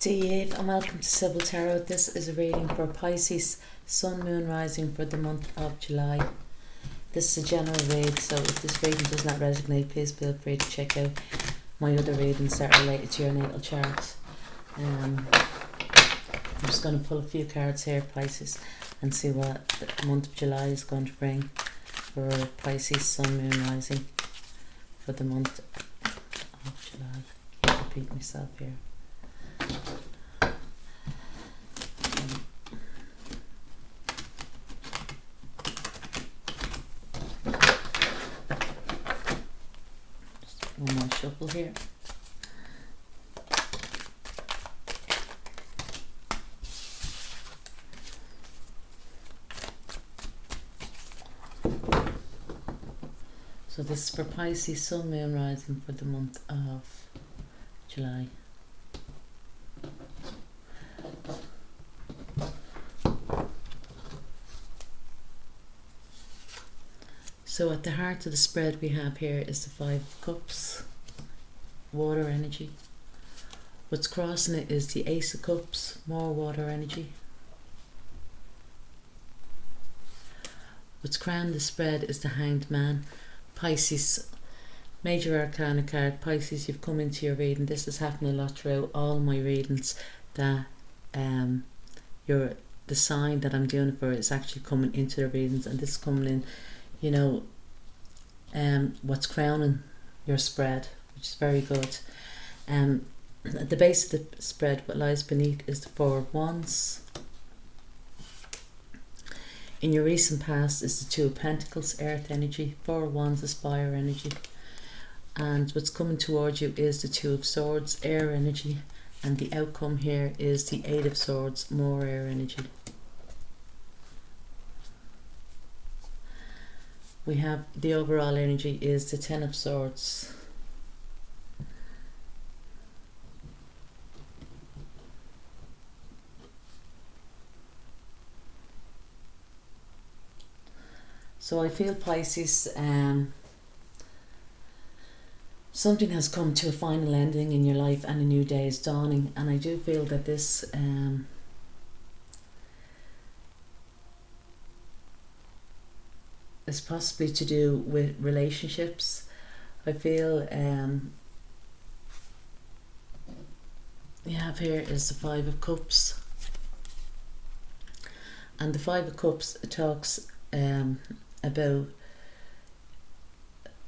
Dave, and welcome to Sibyl Tarot. This is a reading for Pisces Sun, Moon, Rising for the month of July. This is a general read, so if this reading does not resonate, please feel free to check out my other readings that are related to your natal chart. I'm just going to pull a few cards here, Pisces, and see what the month of July is going to bring for Pisces Sun, Moon, Rising for the month of July. I can't repeat myself here. One more shuffle here. So this is for Pisces Sun, Moon, Rising for the month of July. So at the heart of the spread we have here is the Five of Cups, water energy. What's crossing it is the Ace of Cups, more water energy. What's crowned the spread is the Hanged Man. Pisces, major arcana card. Pisces, you've come into your reading. This is happening a lot throughout all my readings, that the sign that I'm doing it for is actually coming into the readings, and this is coming in, you know, what's crowning your spread, which is very good. At the base of the spread, what lies beneath is the Four of Wands. In your recent past is the Two of Pentacles, earth energy. Four of Wands is fire energy. And what's coming towards you is the Two of Swords, air energy. And the outcome here is the Eight of Swords, more air energy. We have the overall energy is the Ten of Swords. So I feel, Pisces, something has come to a final ending in your life and a new day is dawning, and I do feel that this is possibly to do with relationships. I feel you have here is the Five of Cups, and the Five of Cups talks about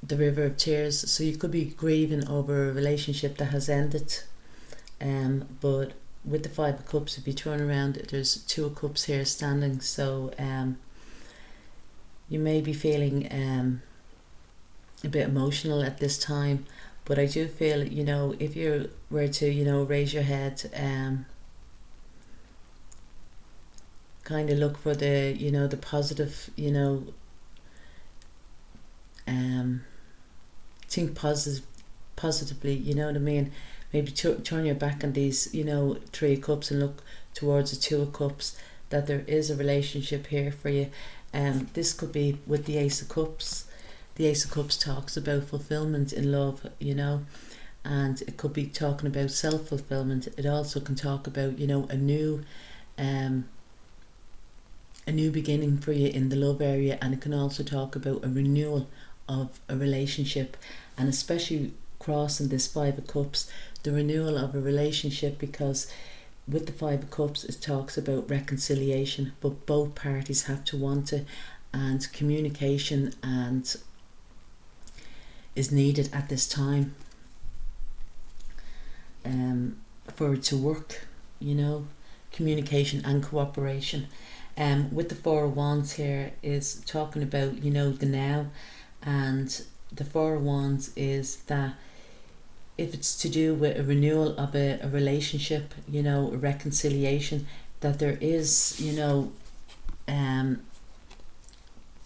the River of Tears. So you could be grieving over a relationship that has ended, but with the Five of Cups, if you turn around, there's Two of Cups here standing. So you may be feeling a bit emotional at this time, but I do feel, you know, if you were to, you know, raise your head, kind of look for the, you know, the positive, you know, think positively, you know what I mean? Maybe turn your back on these, you know, Three of Cups and look towards the Two of Cups, that there is a relationship here for you. This could be with the Ace of Cups. The Ace of Cups talks about fulfillment in love, you know, and it could be talking about self-fulfillment. It also can talk about, you know, a new beginning for you in the love area, and it can also talk about a renewal of a relationship, and especially crossing this Five of Cups, the renewal of a relationship, because with the Five of Cups it talks about reconciliation, but both parties have to want it, and communication and is needed at this time for it to work, you know, communication and cooperation. With the Four of Wands here is talking about, you know, the now, and the Four of Wands is that if it's to do with a renewal of a relationship, you know, a reconciliation, that there is, you know,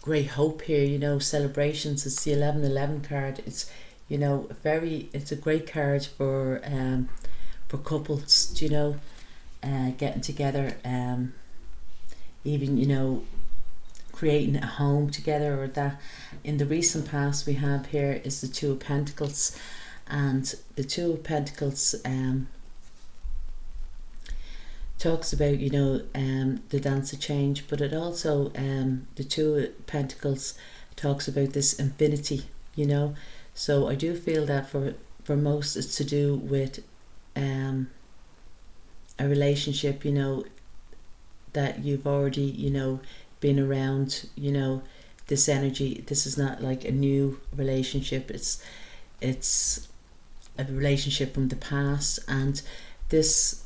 great hope here, you know, celebrations. It's the 1111 card. It's, you know, it's a great card for couples, you know, getting together, even, you know, creating a home together, or that. In the recent past we have here is the Two of Pentacles, and the Two of Pentacles talks about, you know, the dance of change, but it also, the Two of Pentacles talks about this infinity, you know. So I do feel that for most it's to do with a relationship, you know, that you've already, you know, been around, you know, this energy. This is not like a new relationship, it's a relationship from the past. And this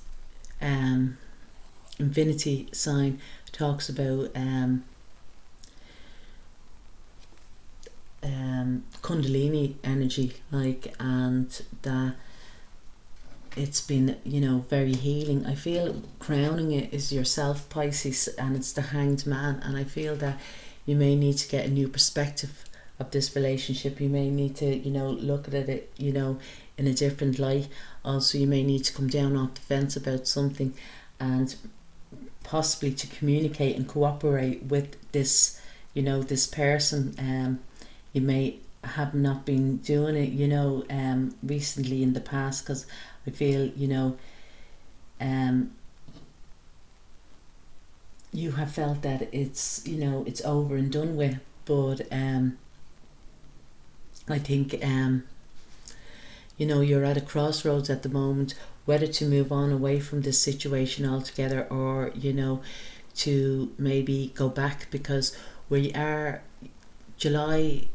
infinity sign talks about Kundalini energy, like, and that it's been, you know, very healing. I feel crowning it is yourself, Pisces, and it's the Hanged Man. And I feel that you may need to get a new perspective of this relationship. You may need to, you know, look at it, you know, in a different light. Also, you may need to come down off the fence about something, and possibly to communicate and cooperate with this, you know, this person. You may have not been doing it, you know, recently in the past, because I feel, you know, you have felt that it's, you know, it's over and done with. But I think you know, you're at a crossroads at the moment, whether to move on away from this situation altogether, or, you know, to maybe go back, because we are July,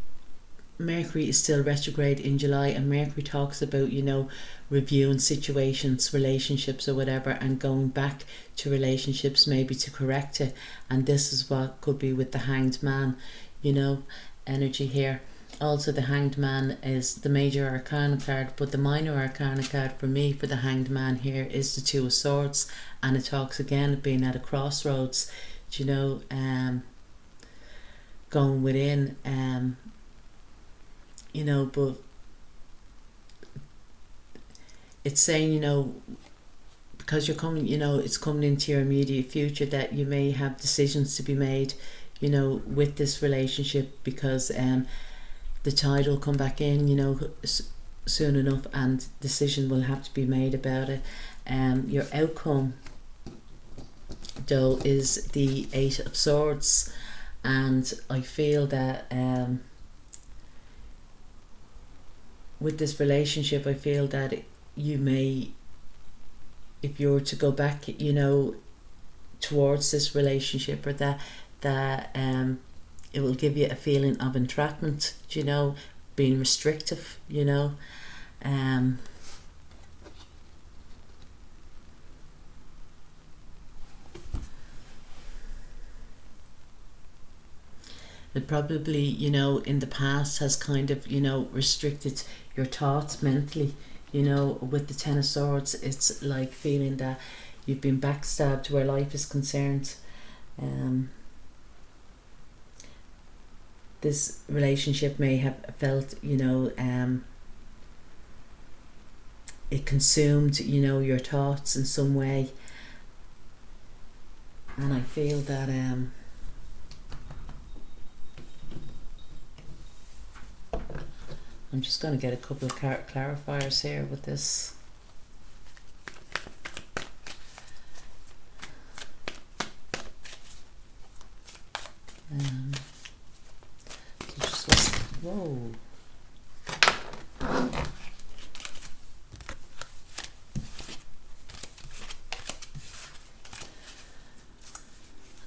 Mercury is still retrograde in July, and Mercury talks about, you know, reviewing situations, relationships or whatever, and going back to relationships maybe to correct it. And this is what could be with the Hanged Man, you know, energy here. Also, the Hanged Man is the major arcana card, but the minor arcana card for me for the Hanged Man here is the Two of Swords, and it talks again of being at a crossroads, you know, going within, you know. But it's saying, you know, because you're coming, you know, it's coming into your immediate future, that you may have decisions to be made, you know, with this relationship, because the tide will come back in, you know, soon enough, and decision will have to be made about it. Your outcome, though, is the Eight of Swords, and I feel that with this relationship, I feel that you may, if you were to go back, you know, towards this relationship, or that it will give you a feeling of entrapment, you know, being restrictive, you know. It probably, you know, in the past has kind of, you know, restricted your thoughts mentally, you know. With the Ten of Swords, it's like feeling that you've been backstabbed where life is concerned. This relationship may have felt, you know, it consumed, you know, your thoughts in some way. And I feel that I'm just going to get a couple of clarifiers here with this. So just, whoa.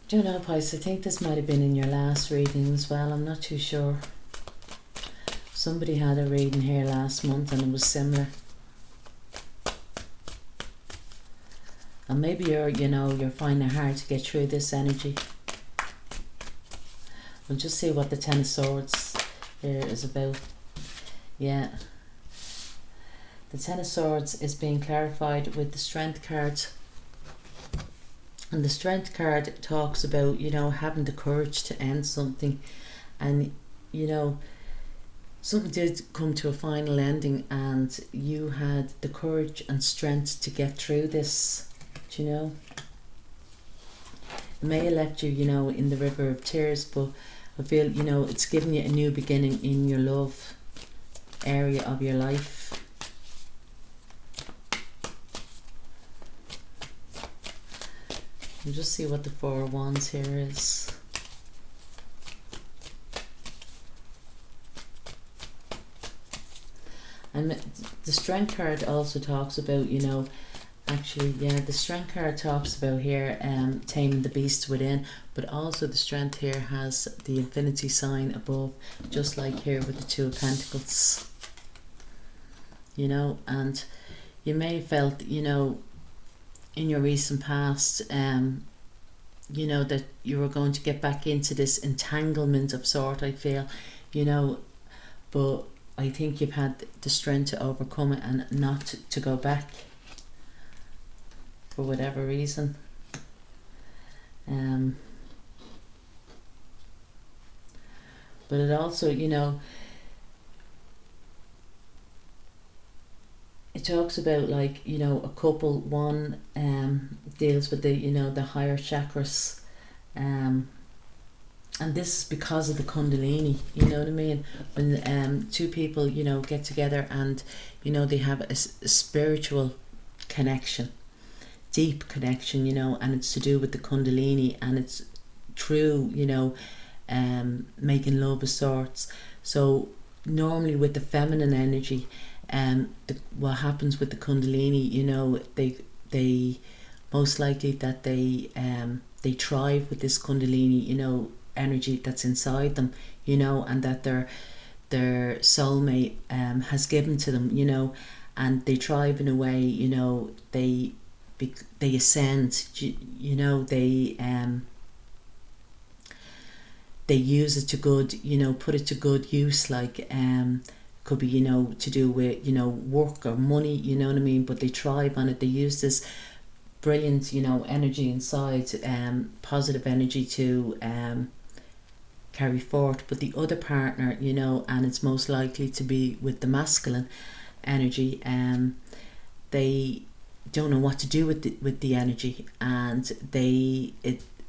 Do you know, Pisces, I think this might have been in your last reading as well. I'm not too sure. Somebody had a reading here last month and it was similar. And maybe you're, you know, you're finding it hard to get through this energy. We'll just see what the Ten of Swords here is about. Yeah. The Ten of Swords is being clarified with the Strength card. And the Strength card talks about, you know, having the courage to end something. And, you know, something did come to a final ending and you had the courage and strength to get through this, do you know. It may have left you, you know, in the river of tears, but I feel, you know, it's giving you a new beginning in your love area of your life. We'll just see what the Four of Wands here is. And the Strength card also talks about, you know, actually, yeah, the Strength card talks about here taming the beast within, but also the Strength here has the infinity sign above, just like here with the Two of Pentacles. You know, and you may have felt, you know, in your recent past, you know, that you were going to get back into this entanglement of sort, I feel, you know, but I think you've had the strength to overcome it and not to go back for whatever reason. But it also, you know, it talks about, like, you know, a couple. One deals with the, you know, the higher chakras, and this is because of the Kundalini, you know what I mean? When two people, you know, get together and, you know, they have a spiritual connection, deep connection, you know, and it's to do with the Kundalini, and it's true, you know, making love of sorts. So normally with the feminine energy, what happens with the Kundalini, you know, they most likely that they thrive with this Kundalini, you know, energy that's inside them, you know, and that their soulmate has given to them, you know, and they thrive in a way, you know, they ascend, you know, they use it to good, you know, put it to good use, like could be, you know, to do with, you know, work or money, you know what I mean, but they thrive on it. They use this brilliant, you know, energy inside, positive energy to carry forth. But the other partner, you know, and it's most likely to be with the masculine energy, they don't know what to do with the energy, and they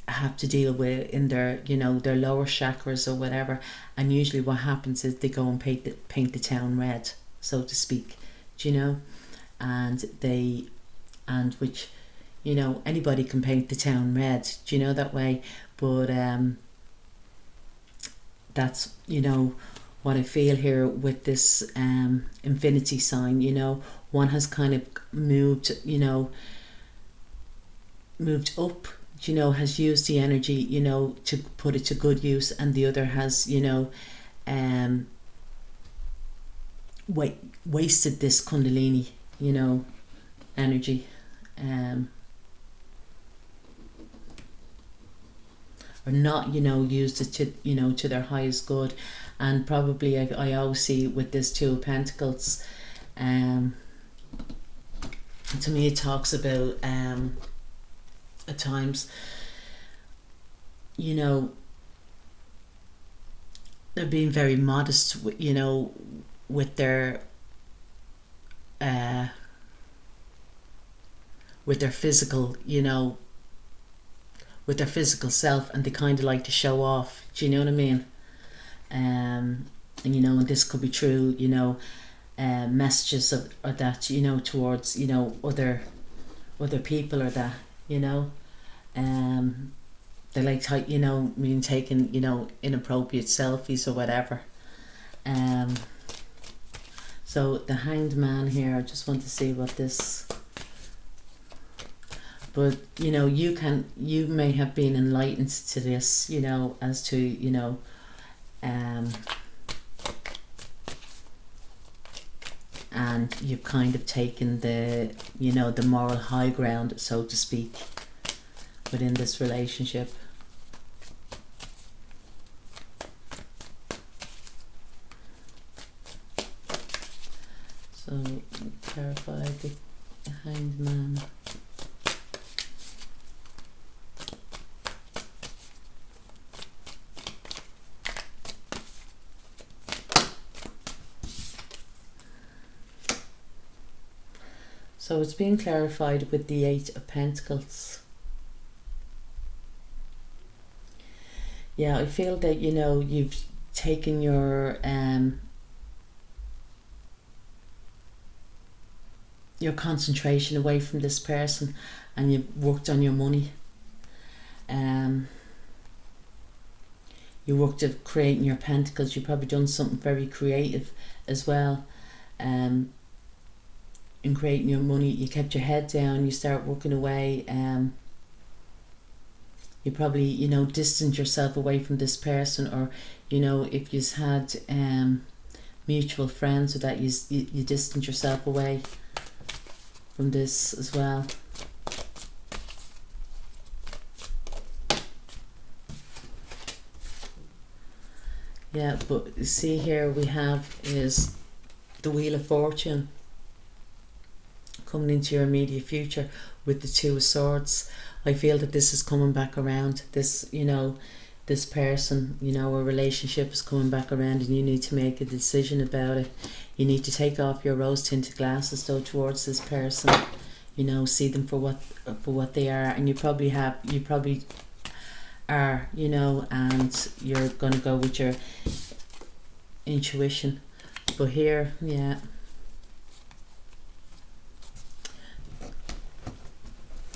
have to deal with in their, you know, their lower chakras or whatever. And usually what happens is they go and paint the town red, so to speak, do you know, and which, you know, anybody can paint the town red, do you know, that way. But that's, you know, what I feel here with this infinity sign, you know, one has kind of moved, you know, moved up, you know, has used the energy, you know, to put it to good use, and the other has, you know, wasted this Kundalini, you know, energy, or not, you know, used it to, you know, to their highest good. And probably I always see with this Two of Pentacles, to me it talks about at times, you know, they're being very modest, you know, with their physical, you know, with their physical self, and they kind of like to show off, do you know what I mean? And you know, and this could be true, you know, messages of that, you know, towards, you know, other people, or that, you know, they like, you know, being taken, you know, inappropriate selfies or whatever. So the Hanged Man here, I just want to see what this, but you know, you may have been enlightened to this, you know, as to, you know, and you've kind of taken the, you know, the moral high ground, so to speak, within this relationship. So clarify the Hanged Man. So it's being clarified with the Eight of Pentacles. Yeah, I feel that, you know, you've taken your concentration away from this person, and you've worked on your money, You worked at creating your pentacles. You've probably done something very creative as well. In creating your money, you kept your head down. You start working away. You probably, you know, distance yourself away from this person, or, you know, if you've had mutual friends, or that you distance yourself away from this as well. Yeah, but you see here we have is the Wheel of Fortune coming into your immediate future with the Two of Swords. I feel that this is coming back around. This, you know, this person, you know, a relationship is coming back around, and you need to make a decision about it. You need to take off your rose-tinted glasses though towards this person. You know, see them for what they are, and you probably are, you know, and you're gonna go with your intuition. But here, yeah,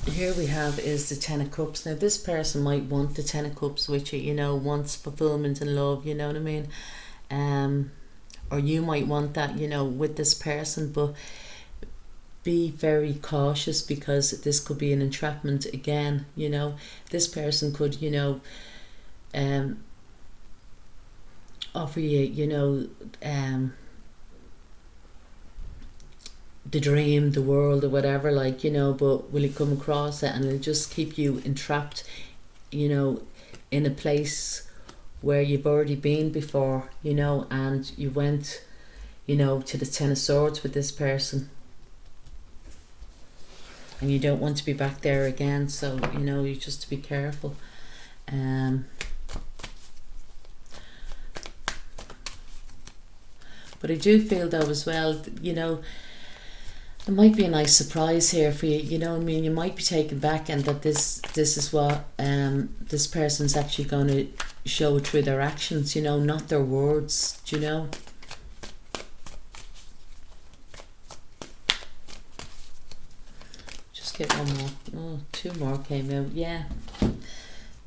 here we have is the Ten of Cups. Now this person might want the Ten of Cups with you, you know, wants fulfillment and love, you know what I mean? Or you might want that, you know, with this person, but be very cautious, because this could be an entrapment again, you know. This person could, you know, offer you, you know, the dream, the world, or whatever, like, you know, but will it come across it, and it'll just keep you entrapped, you know, in a place where you've already been before, you know, and you went, you know, to the Ten of Swords with this person, and you don't want to be back there again. So, you know, you just to be careful. But I do feel though as well, you know, there might be a nice surprise here for you, you know what I mean? You might be taken back, and that this is what this person's actually going to show through their actions, you know, not their words, do you know? Just get one more. Oh, two more came out. Yeah.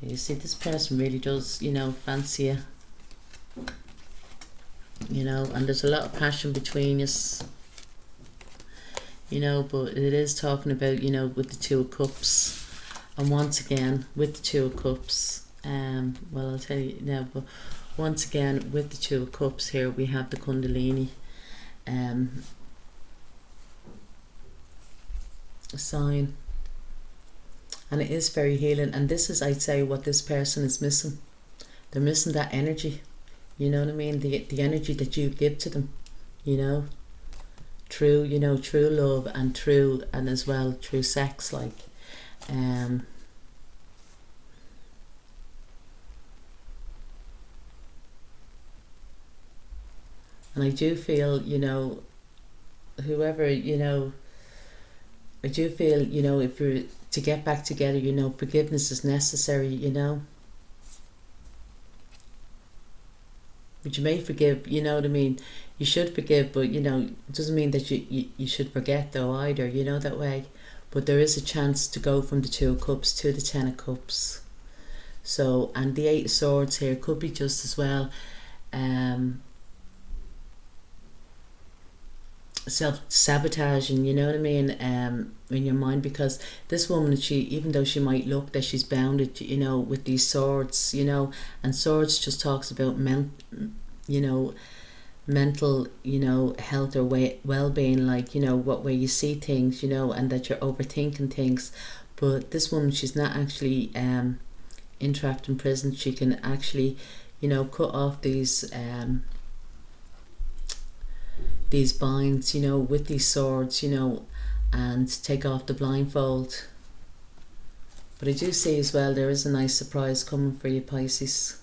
You see, this person really does, you know, fancy you. You know, and there's a lot of passion between us. You know, but it is talking about, you know, with the Two of Cups. And once again, with the Two of Cups, well, I'll tell you now, but once again, with the Two of Cups here, we have the Kundalini sign. And it is very healing. And this is, I'd say, what this person is missing. They're missing that energy. You know what I mean? The energy that you give to them, you know? True, you know, true love, and true, and as well true sex, like and I do feel, you know, whoever, you know, I do feel, you know, if you're to get back together, you know, forgiveness is necessary, you know. But you may forgive, you know what I mean? You should forgive, but, you know, it doesn't mean that you should forget though either, you know, that way. But there is a chance to go from the Two of Cups to the Ten of Cups. So, and the Eight of Swords here could be just as well self-sabotaging, you know what I mean, in your mind, because this woman, she, even though she might look that she's bounded, you know, with these swords, you know, and swords just talks about you know, mental, you know, health or well-being, like, you know, what way you see things, you know, and that you're overthinking things. But this woman, she's not actually entrapped in prison. She can actually, you know, cut off these binds, you know, with these swords, you know, and take off the blindfold. But I do see as well there is a nice surprise coming for you, Pisces.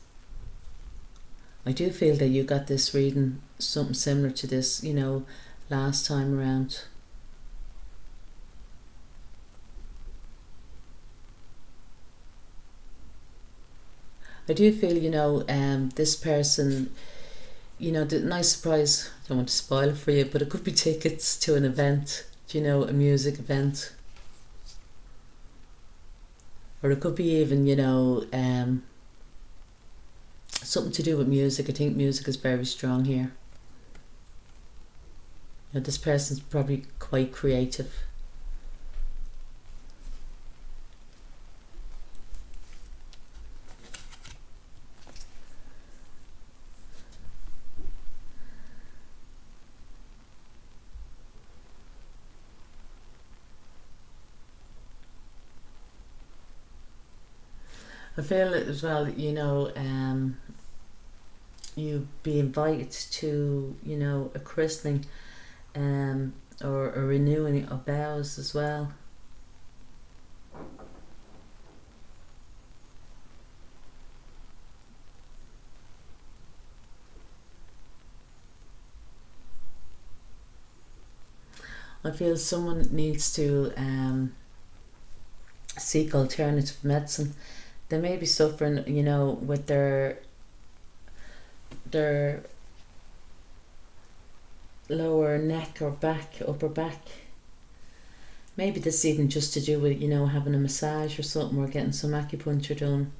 I do feel that you got this reading something similar to this, you know, last time around. I do feel, you know, this person, you know, the nice surprise, I don't want to spoil it for you, but it could be tickets to an event, you know, a music event. or it could be even, something to do with music. I think music is very strong here. This person's probably quite creative. I feel it as well, you be invited to, a christening, or a renewing of vows as well. I feel someone needs to seek alternative medicine. They may be suffering, with their lower neck or back, upper back. Maybe this is even just to do with, having a massage or something, or getting some acupuncture done.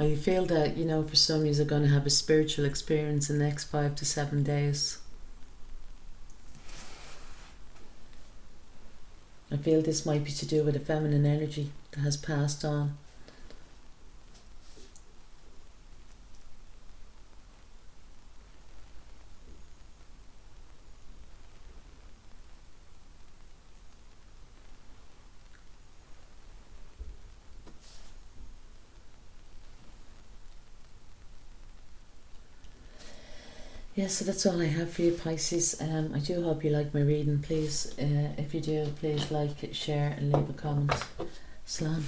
I feel that, for some you're going to have a spiritual experience in the next 5 to 7 days. I feel this might be to do with a feminine energy that has passed on. Yeah, so that's all I have for you, Pisces. I do hope you like my reading. Please, if you do, please like, share and leave a comment. Slán.